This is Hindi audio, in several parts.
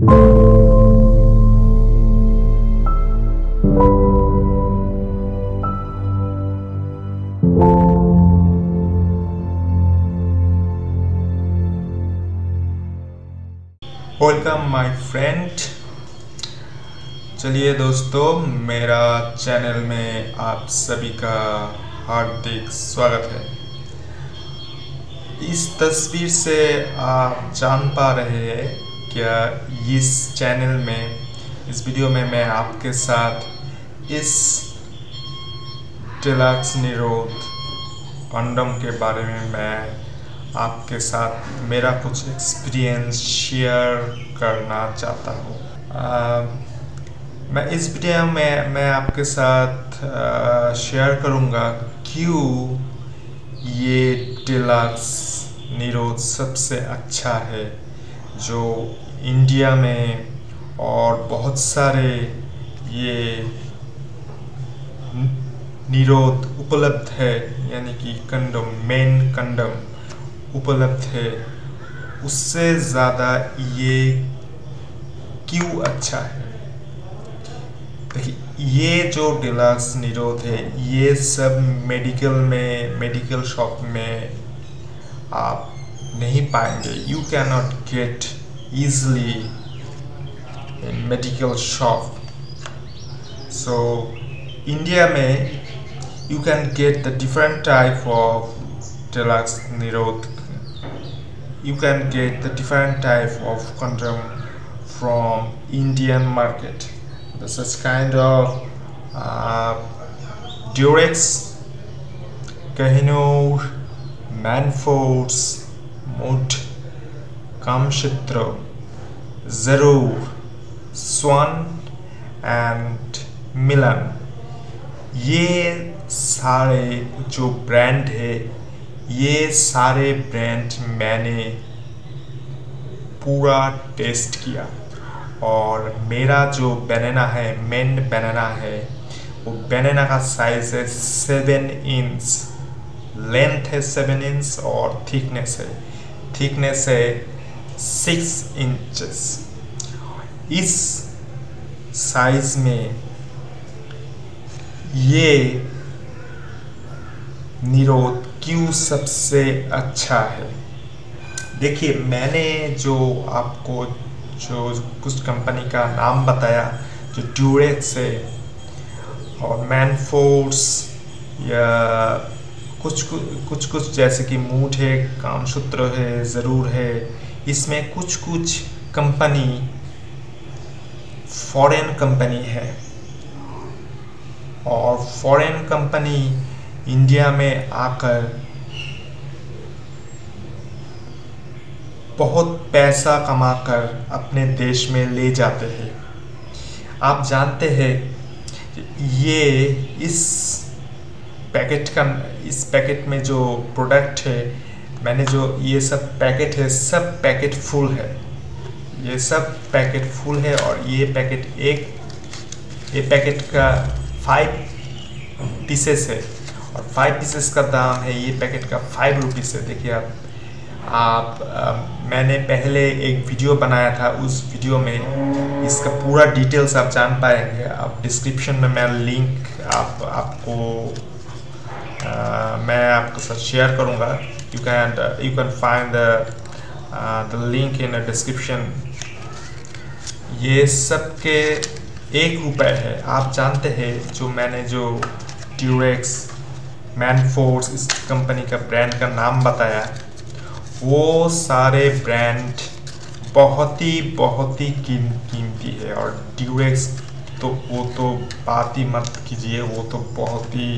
Welcome my friend. चलिए दोस्तों, मेरा चैनल में आप सभी का हार्दिक स्वागत है। इस तस्वीर से आप जान पा रहे हैं क्या इस चैनल में, इस वीडियो में मैं आपके साथ इस डिलक्स निरोध कंडोम के बारे में मैं आपके साथ मेरा कुछ एक्सपीरियंस शेयर करना चाहता हूँ। मैं इस वीडियो में मैं आपके साथ शेयर करूँगा क्यों ये डिलक्स निरोध सबसे अच्छा है, जो इंडिया में और बहुत सारे ये निरोध उपलब्ध है, यानी कि कंडोम, मेन कंडोम उपलब्ध है, उससे ज़्यादा ये क्यों अच्छा है। ये जो डिलक्स निरोध है, ये सब मेडिकल शॉप में आप नहीं पाएंगे। You can not gate easily in medical shop. So India में you can get the different type of deluxe nirod. You can get the different type of condom from Indian market. This is kind of Durex, Kohinoor, Manforce, Mood, Kamshitra, Zarur, Swan and Milan। ये सारे जो ब्रांड है, ये सारे ब्रांड मैंने पूरा टेस्ट किया, और मेरा जो बनाना है, मेन बनाना है, वो बनाना का साइज है 7 इंच, लेंथ है 7 इंच और थिकनेस है 6 इंचेस। इस साइज में ये निरोध क्यों सबसे अच्छा है। देखिए, मैंने जो आपको जो कुछ कंपनी का नाम बताया, जो ड्यूरेक्स है और मैनफोर्स या कुछ जैसे कि मूड है, कामसूत्र है, ज़रूर है, इसमें कुछ कंपनी फॉरेन कंपनी है, और फॉरेन कंपनी इंडिया में आकर बहुत पैसा कमाकर अपने देश में ले जाते हैं। आप जानते हैं ये इस पैकेट में जो प्रोडक्ट है, मैंने जो ये सब पैकेट है, सब पैकेट फुल है, ये सब पैकेट फुल है। और ये पैकेट का 5 पीसेस है, और 5 पीसेस का दाम है, ये पैकेट का 5 रुपीज़ है। देखिए आप मैंने पहले एक वीडियो बनाया था, उस वीडियो में इसका पूरा डिटेल्स आप जान पाएंगे। आप डिस्क्रिप्शन में मैं लिंक मैं आपके साथ शेयर करूँगा। You can find the link in the description. ये सब के 1 रुपये है। आप जानते हैं जो मैंने जो ड्यूरेक्स, मैनफोर्स, इस कंपनी का ब्रांड का नाम बताया, वो सारे ब्रांड बहुत ही कीमती है। और ड्यूरेक्स तो वो तो बात ही मत कीजिए, वो तो बहुत ही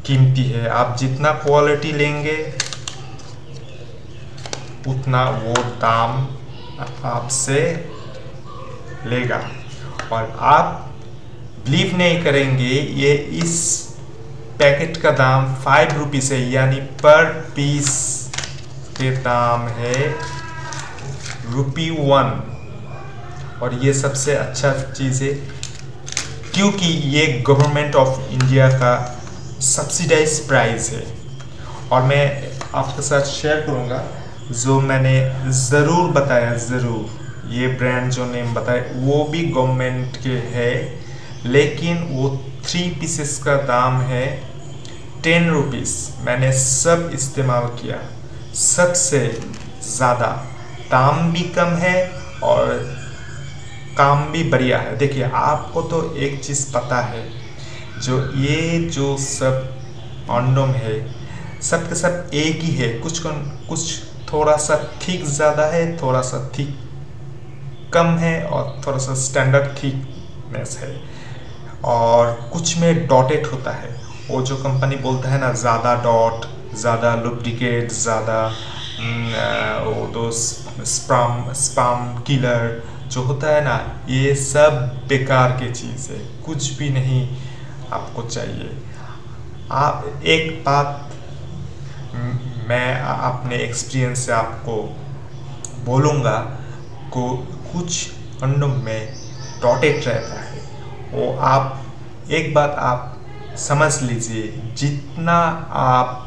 कीमती है। आप जितना क्वालिटी लेंगे उतना वो दाम आपसे लेगा। और आप बिलीव नहीं करेंगे, ये इस पैकेट का दाम 5 रुपीज़ है, यानी पर पीस के दाम है ₹1। और ये सबसे अच्छा चीज़ है क्योंकि ये गवर्नमेंट ऑफ इंडिया का सब्सिडाइज प्राइस है। और मैं आपके साथ शेयर करूँगा जो मैंने ज़रूर बताया, ज़रूर ये ब्रांड जो नेम बताए वो भी गवर्नमेंट के है, लेकिन वो 3 पीसेस का दाम है 10 रुपीज़। मैंने सब इस्तेमाल किया, सबसे ज़्यादा दाम भी कम है और काम भी बढ़िया है। देखिए, आपको तो एक चीज़ पता है, जो सब कॉन्डोम है सब के सब एक ही है, कुछ थोड़ा सा थिक ज़्यादा है, थोड़ा सा थिक कम है और थोड़ा सा स्टैंडर्ड थिकनेस है, और कुछ में डॉटेड होता है। वो जो कंपनी बोलता है ना, ज़्यादा डॉट, ज़्यादा लुब्रिकेट, ज़्यादा वो तो स्पाम किलर जो होता है ना, ये सब बेकार की चीज़ है, कुछ भी नहीं आपको चाहिए। आप एक बात मैं अपने एक्सपीरियंस से आपको बोलूँगा को कुछ कंडोम में डॉटेड रहता है। वो आप एक बात आप समझ लीजिए, जितना आप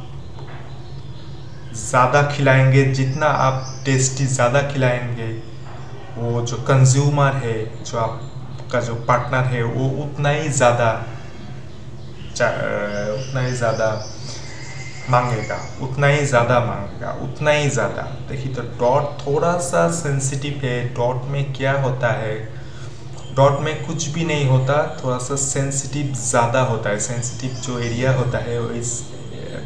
ज़्यादा खिलाएंगे, जितना आप टेस्टी ज़्यादा खिलाएंगे, वो जो कंज्यूमर है, जो आपका जो पार्टनर है, वो उतना ही ज़्यादा मांगेगा, उतना ही ज़्यादा। देखिए, तो डॉट थोड़ा सा सेंसिटिव है। डॉट में क्या होता है, डॉट में कुछ भी नहीं होता, थोड़ा सा सेंसिटिव ज़्यादा होता है। सेंसिटिव जो एरिया होता है, वो इस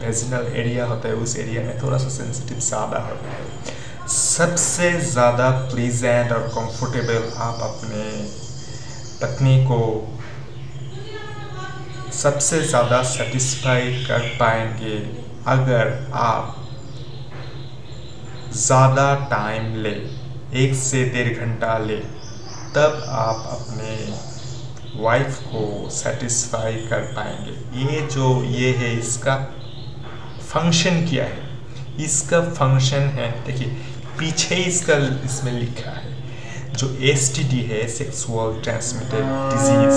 वेजिनल एरिया होता है, उस एरिया में थोड़ा सा सेंसिटिव ज़्यादा होता है। सबसे ज़्यादा प्लीजेंट और कंफर्टेबल आप अपने पत्नी को सबसे ज़्यादा सेटिस्फाई कर पाएंगे अगर आप ज़्यादा टाइम ले, 1 से 1.5 घंटा ले, तब आप अपने वाइफ को सेटिस्फाई कर पाएंगे। ये है, इसका फंक्शन क्या है, इसका फंक्शन है, देखिए पीछे इसमें लिखा है, जो STD है, sexual transmitted disease,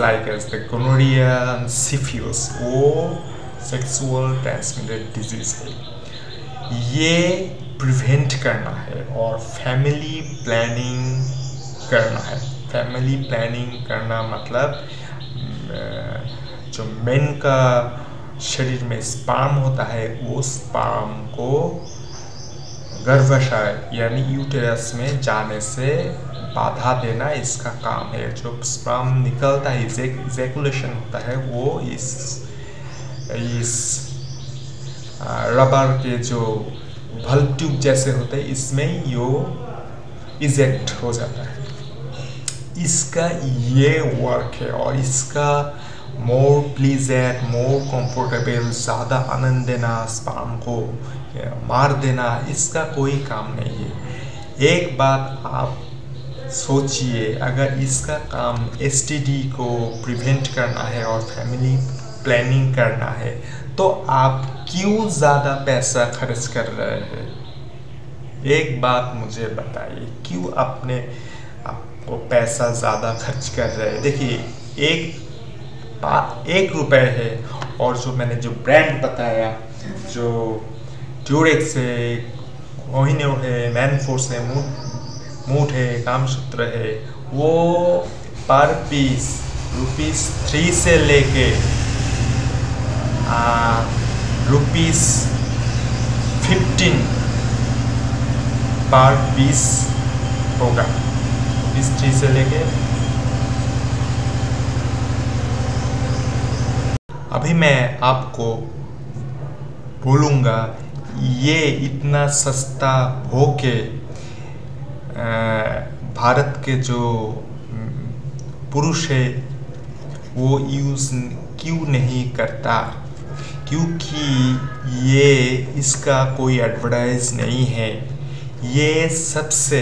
like as the gonorrhoea, syphilis, वो सेक्सुअल ट्रांसमिटेड डिजीज है। ये प्रिवेंट करना है और फैमिली प्लानिंग करना है। फैमिली प्लानिंग करना मतलब जो मेन का शरीर में स्पर्म होता है, वो स्पर्म को गर्भाशय यानी यूटेरस में जाने से बाधा देना इसका काम है। जो स्पर्म निकलता है, इजैकुलेशन होता है, वो इस रबर के जो बल्ब ट्यूब जैसे होते हैं, इसमें यो इजेक्ट हो जाता है। इसका ये वर्क है, और इसका मोर प्लीजेंट, मोर कंफर्टेबल, ज़्यादा आनंद देना, स्पर्म को मार देना, इसका कोई काम नहीं है। एक बात आप सोचिए, अगर इसका काम STD को प्रिवेंट करना है और फैमिली प्लानिंग करना है, तो आप क्यों ज़्यादा पैसा खर्च कर रहे हैं? एक बात मुझे बताइए, क्यों आपको पैसा ज़्यादा खर्च कर रहे हैं? देखिए, एक रुपये है, और जो मैंने जो ब्रांड बताया, जो ड्यूरेक्स है, कोहिनूर है, मैनफोर्स है, मूट है, कामसूत्र है, वो पर पीस ₹3 से लेके ₹15 पर पीस होगा। ₹3 से लेके अभी मैं आपको बोलूँगा, ये इतना सस्ता होके भारत के जो पुरुष है वो यूज़ क्यों नहीं करता? क्योंकि ये इसका कोई एडवर्टाइज नहीं है। ये सबसे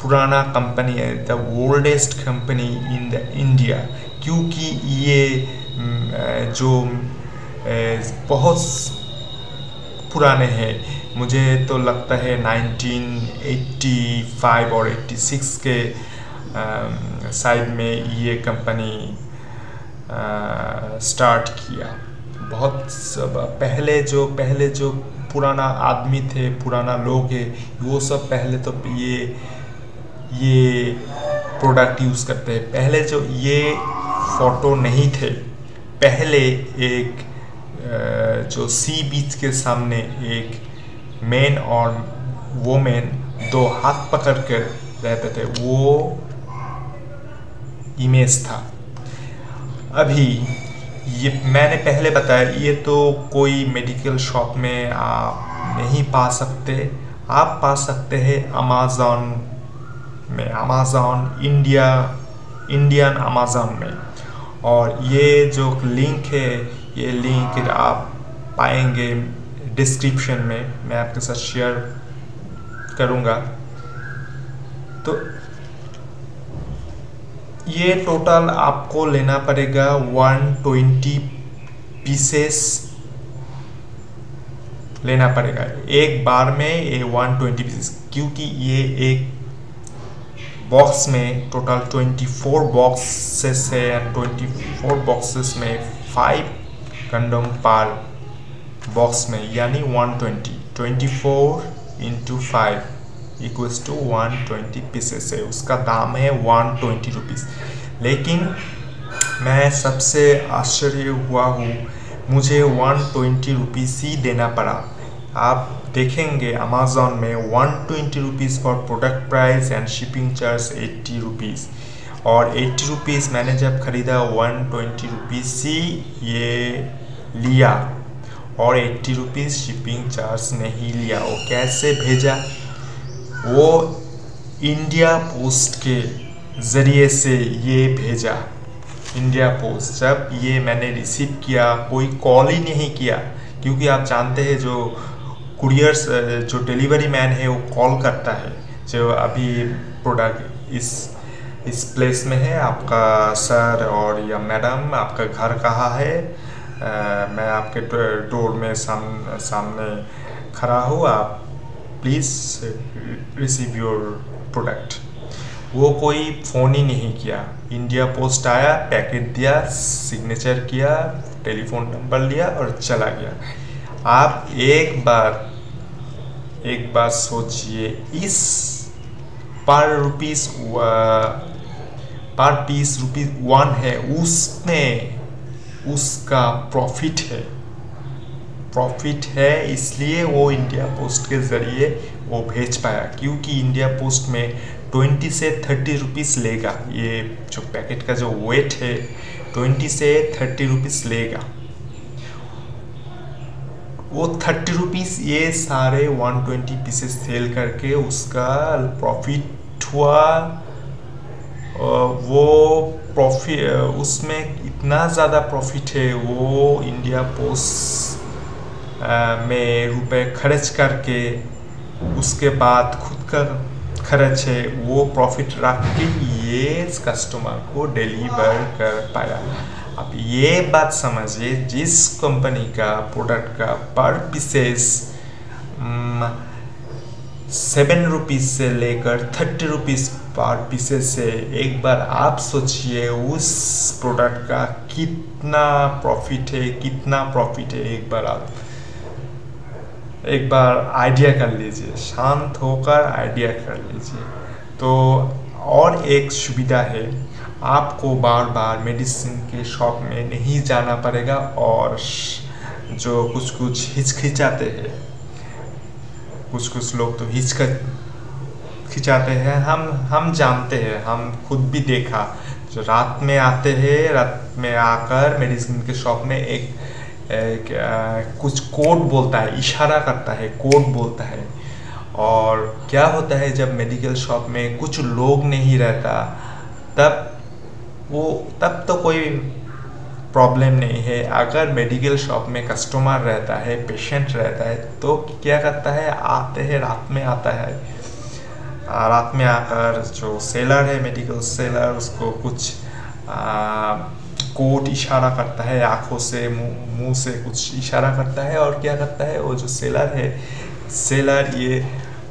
पुराना कंपनी है, the oldest company in the India. क्योंकि ये जो बहुत पुराने हैं, मुझे तो लगता है 1985 और 86 के साइड में ये कंपनी स्टार्ट किया। बहुत पहले जो पुराना आदमी थे, पुराना लोग है, वो सब पहले तो ये प्रोडक्ट यूज़ करते हैं। पहले जो ये फ़ोटो नहीं थे, पहले एक जो सी बीच के सामने एक मैन और वोमेन दो हाथ पकड़ कर रहते थे, वो इमेज था। अभी ये मैंने पहले बताया, ये तो कोई मेडिकल शॉप में आप नहीं पा सकते, आप पा सकते हैं अमेज़न में, अमेज़न इंडियन अमेज़न में। और ये जो लिंक है, ये लिंक आप पाएंगे डिस्क्रिप्शन में, मैं आपके साथ शेयर करूँगा। तो ये टोटल आपको लेना पड़ेगा 120 पीसेस लेना पड़ेगा एक बार में, ये 120 पीसेस, क्योंकि ये एक बॉक्स में टोटल 24 बॉक्सेस है एंड 24 बॉक्सेस में 5 कंडोम पर बॉक्स में, यानी 120, 24 × 5 इक्वल्स टू 120 पीसेस है। उसका दाम है 120 रुपीज़। लेकिन मैं सबसे आश्चर्य हुआ हूँ, मुझे 120 रुपीज़ ही देना पड़ा। आप देखेंगे अमेज़न में 120 rupees for product price and shipping charge 80 rupees. और 80 रुपीज़ मैंने जब ख़रीदा 120 रुपीज़ ही ये लिया, और 80 रुपीज़ शिपिंग चार्ज नहीं लिया। वो कैसे भेजा? वो इंडिया पोस्ट के ज़रिए से ये भेजा। इंडिया पोस्ट, जब ये मैंने रिसीव किया, कोई कॉल ही नहीं किया, क्योंकि आप जानते हैं जो कुरियर्स, जो डिलीवरी मैन है वो कॉल करता है, जो अभी प्रोडक्ट इस प्लेस में है, आपका सर और या मैडम आपका घर कहाँ है, मैं आपके डोर में सामने खड़ा हूँ, आप प्लीज़ रिसीव योर प्रोडक्ट। वो कोई फ़ोन ही नहीं किया। इंडिया पोस्ट आया, पैकेट दिया, सिग्नेचर किया, टेलीफोन नंबर लिया और चला गया। आप एक बार सोचिए, इस पर पीस रुपीज़ 1 है, उसमें उसका प्रॉफिट है, इसलिए वो इंडिया पोस्ट के ज़रिए वो भेज पाया। क्योंकि इंडिया पोस्ट में 20 से 30 रुपीज़ लेगा। ये जो पैकेट का जो वेट है 20 से 30 रुपीज़ लेगा। वो 30 रुपीज़ ये सारे 120 पीसेस सेल करके उसका प्रॉफिट हुआ। वो प्रॉफिट, उसमें इतना ज़्यादा प्रॉफिट है, वो इंडिया पोस्ट में रुपए खर्च करके उसके बाद खुद का खर्च है, वो प्रॉफिट रख के ये कस्टमर को डिलीवर कर पाया। अब ये बात समझिए, जिस कंपनी का प्रोडक्ट का पर पीसेस 7 रुपीज़ से लेकर 30 रुपीज़ पर पीसेस है, एक बार आप सोचिए उस प्रोडक्ट का कितना प्रॉफिट है। एक बार आइडिया कर लीजिए, शांत होकर आइडिया कर लीजिए। तो और एक सुविधा है, आपको बार बार मेडिसिन के शॉप में नहीं जाना पड़ेगा। और जो कुछ हिचकिचाते हैं, कुछ लोग तो हिचकिचाते हैं, हम जानते हैं, हम खुद भी देखा, जो रात में आते हैं, रात में आकर मेडिसिन के शॉप में एक कुछ कोड बोलता है, इशारा करता है, कोड बोलता है। और क्या होता है, जब मेडिकल शॉप में कुछ लोग नहीं रहता, तब तो कोई प्रॉब्लम नहीं है। अगर मेडिकल शॉप में कस्टमर रहता है, पेशेंट रहता है, तो क्या करता है, रात में आता है, रात में आकर जो सेलर है, मेडिकल सेलर, उसको कुछ कोड इशारा करता है, आँखों से मुंह से कुछ इशारा करता है। और क्या करता है, वो जो सेलर ये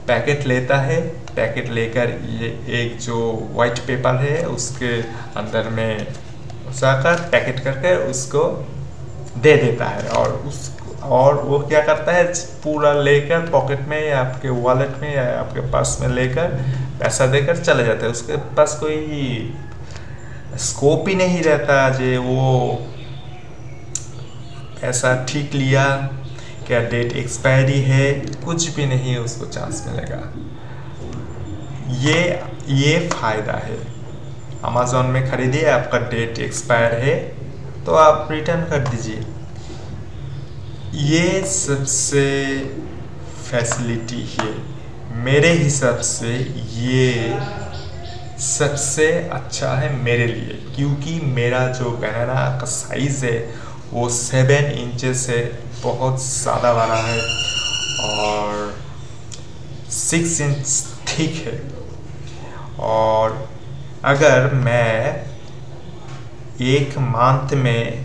पैकेट लेता है, पैकेट लेकर ये एक जो वाइट पेपर है उसके अंदर में घुसाकर पैकेट करके उसको दे देता है। और उस और वो क्या करता है, पूरा लेकर पॉकेट में या आपके वॉलेट में या आपके पर्स में लेकर पैसा देकर चले जाते हैं। उसके पास कोई स्कोप ही नहीं रहता जे वो पैसा ठीक लिया, क्या डेट एक्सपायरी है, कुछ भी नहीं उसको चांस मिलेगा। ये फायदा है। अमेज़ॉन में खरीदिए, आपका डेट एक्सपायर है तो आप रिटर्न कर दीजिए। ये सबसे फैसिलिटी है मेरे हिसाब से, ये सबसे अच्छा है मेरे लिए, क्योंकि मेरा जो बनाना का साइज़ है वो 7 इंचेस है, बहुत ज़्यादा बड़ा है और 6 इंच थिक है। और अगर मैं एक मंथ में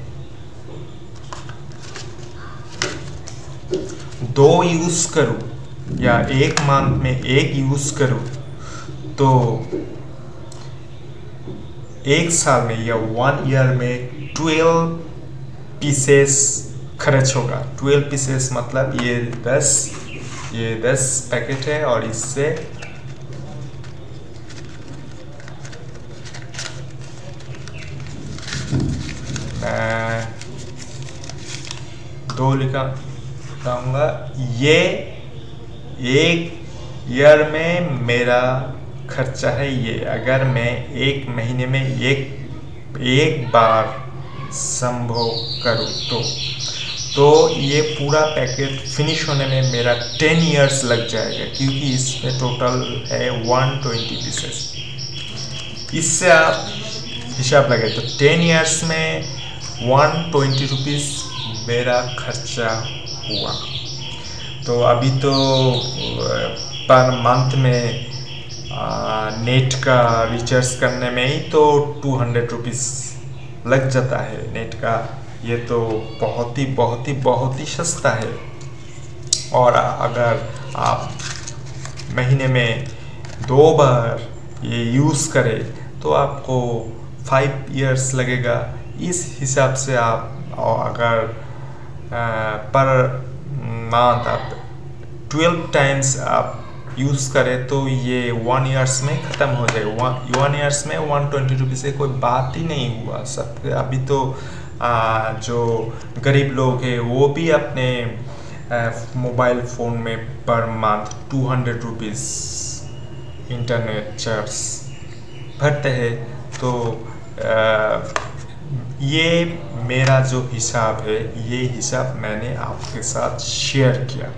2 यूज़ करूँ या एक मंथ में 1 यूज़ करूँ तो एक साल में या 1 ईयर में 12 पीसेस खर्च होगा। 12 पीसेस मतलब ये 10 पैकेट है और इससे मैं 2 लिखाऊंगा। ये एक ईयर में मेरा खर्चा है ये। अगर मैं एक महीने में एक बार संभव करूँ तो ये पूरा पैकेट फिनिश होने में मेरा 10 इयर्स लग जाएगा, क्योंकि इसमें टोटल है 120 पीसेस। इससे आप हिसाब लगाए तो 10 इयर्स में 120 रुपीज़ मेरा खर्चा हुआ। तो अभी तो पर मंथ में नेट का रिचार्ज करने में ही तो 200 रुपीज़ लग जाता है नेट का। ये तो बहुत ही सस्ता है। और अगर आप महीने में 2 बार ये यूज़ करें तो आपको 5 इयर्स लगेगा। इस हिसाब से आप अगर पर मंथ आप 12 टाइम्स आप यूज़ करें तो ये 1 इयर्स में ख़त्म हो जाएगा। 1 इयर्स में 120 रुपीज़ से कोई बात ही नहीं हुआ। सब अभी तो जो गरीब लोग हैं वो भी अपने मोबाइल फ़ोन में per month 200 rupees internet charge भरते हैं। तो ये मेरा जो हिसाब है, ये हिसाब मैंने आपके साथ शेयर किया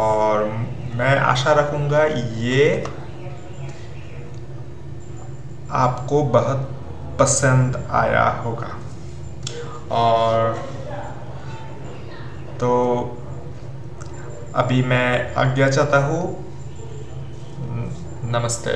और मैं आशा रखूँगा ये आपको बहुत पसंद आया होगा। और तो अभी मैं आज्ञा चाहता हूँ। नमस्ते।